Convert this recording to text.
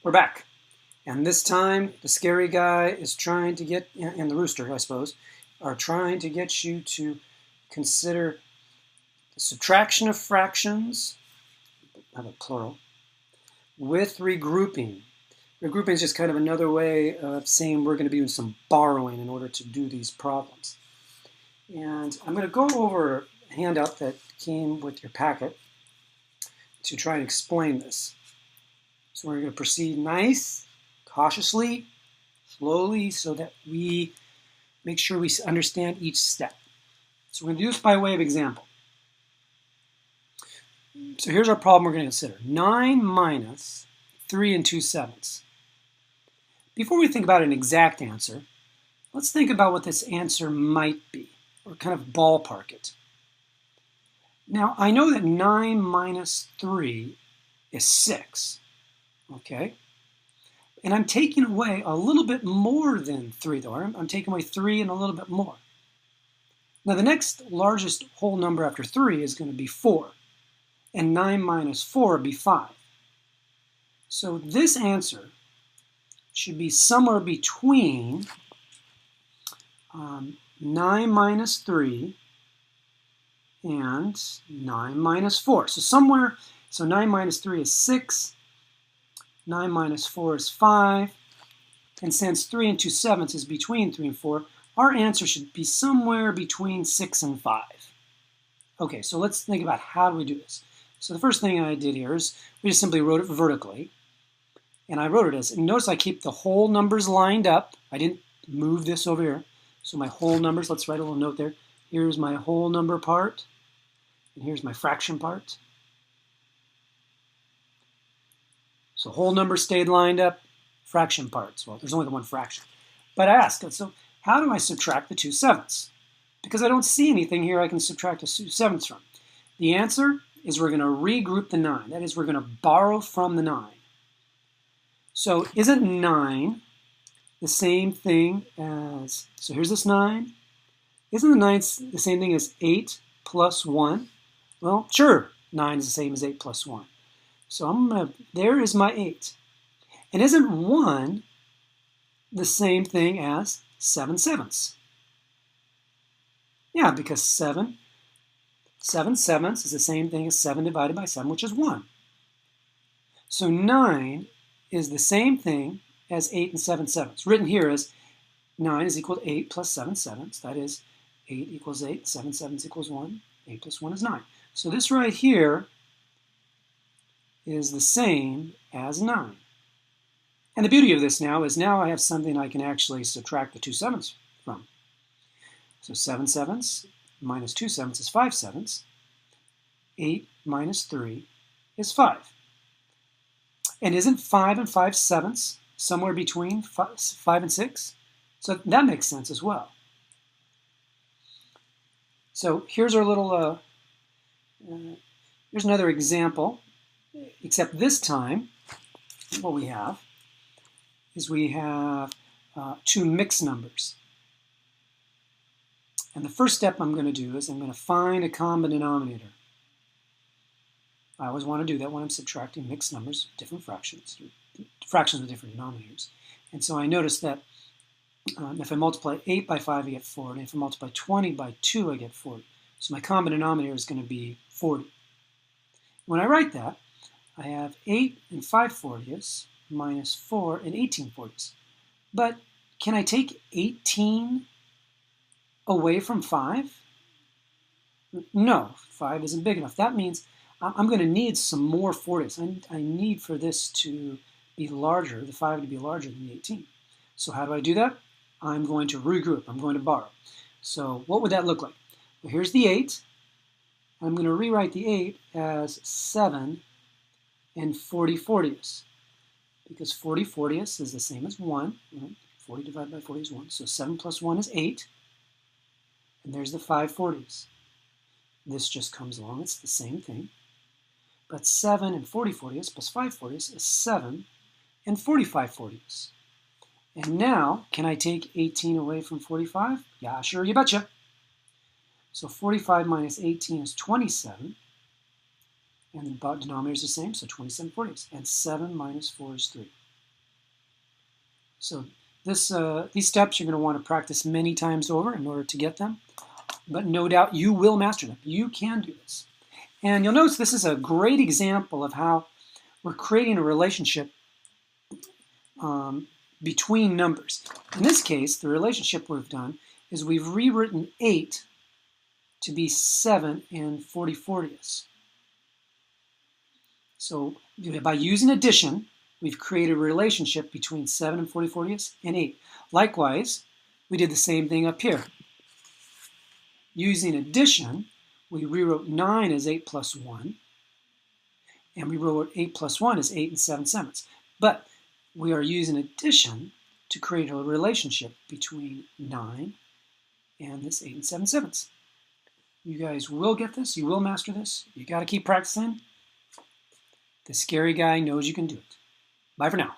We're back. And this time, the scary guy is trying to get, and the rooster, I suppose, are trying to get you to consider the subtraction of fractions, I have a plural, with regrouping. Regrouping is just kind of another way of saying we're going to be doing some borrowing in order to do these problems. And I'm going to go over a handout that came with your packet to try and explain this. So we're going to proceed nice, cautiously, slowly, so that we make sure we understand each step. So we're going to do this by way of example. So here's our problem we're going to consider. 9 minus 3 2/7. Before we think about an exact answer, let's think about what this answer might be, or kind of ballpark it. Now, I know that 9 minus 3 is 6, okay? And I'm taking away a little bit more than 3, though. I'm taking away 3 and a little bit more. Now, the next largest whole number after 3 is going to be 4. And 9 minus 4 would be 5. So this answer should be somewhere between 9 minus 3 and 9 minus 4. So 9 minus 3 is 6. 9 minus 4 is 5. And since 3 2/7 is between 3 and 4, our answer should be somewhere between 6 and 5. Okay, so let's think about how do we do this. So the first thing I did here is we just simply wrote it vertically. And I wrote it as, and notice I keep the whole numbers lined up. I didn't move this over here. So my whole numbers, let's write a little note there. Here's my whole number part. And here's my fraction part. So whole numbers stayed lined up, fraction parts. Well, there's only the one fraction. But I asked, so how do I subtract the 2/7? Because I don't see anything here I can subtract the 2/7 from. The answer is we're going to regroup the 9. That is, we're going to borrow from the 9. So isn't 9 the same thing as, so here's this 9. Isn't the 9 the same thing as 8 plus 1? Well, sure, 9 is the same as 8 plus 1. So there is my 8. And isn't 1 the same thing as 7/7? Yeah, because 7/7 is the same thing as 7 divided by 7, which is 1. So 9 is the same thing as 8 and 7/7. Written here as 9 is equal to 8 plus 7/7. That is 8 equals 8, 7/7 equals 1, 8 plus 1 is 9. So this right here is the same as 9. And the beauty of this now is now I have something I can actually subtract the 2/7 from. So 7/7 minus 2/7 is 5/7. 8 minus 3 is 5. And isn't 5 and 5/7 somewhere between 5 and 6? So that makes sense as well. So here's our little, here's another example, except this time what we have is we have 2 mixed numbers. And the first step I'm going to do is I'm going to find a common denominator. I always want to do that when I'm subtracting mixed numbers, different fractions with different denominators. And so I notice that if I multiply 8 by 5, I get 40. If I multiply 20 by 2, I get 40. So my common denominator is going to be 40. When I write that, I have 8 and 5/40 minus 4 and 18/40. But can I take 18 away from 5? No, 5 isn't big enough. That means I'm going to need some more 40s. I need for this to be larger, the 5 to be larger than the 18. So how do I do that? I'm going to regroup. I'm going to borrow. So what would that look like? Well, here's the 8. I'm going to rewrite the 8 as 7 and 40/40. Because 40/40 is the same as 1. 40 divided by 40 is 1. So 7 plus 1 is 8. And there's the 5/40. This just comes along. It's the same thing. But 7 and 40/40 plus 5/40 is 7 and 45/40. And now, can I take 18 away from 45? Yeah, sure, you betcha. So 45 minus 18 is 27. And the denominator is the same, so 27/40. And 7 minus 4 is 3. So these steps you're going to want to practice many times over in order to get them. But no doubt you will master them. You can do this. And you'll notice this is a great example of how we're creating a relationship between numbers. In this case, the relationship we've done is we've rewritten 8 to be 7 and 40/40ths. So by using addition, we've created a relationship between 7 and 40/40ths and 8. Likewise, we did the same thing up here. Using addition, we rewrote 9 as 8 plus 1, and we wrote 8 plus 1 as 8 and 7/7. But we are using addition to create a relationship between 9 and this 8 and 7/7. You guys will get this. You will master this. You got to keep practicing. The scary guy knows you can do it. Bye for now.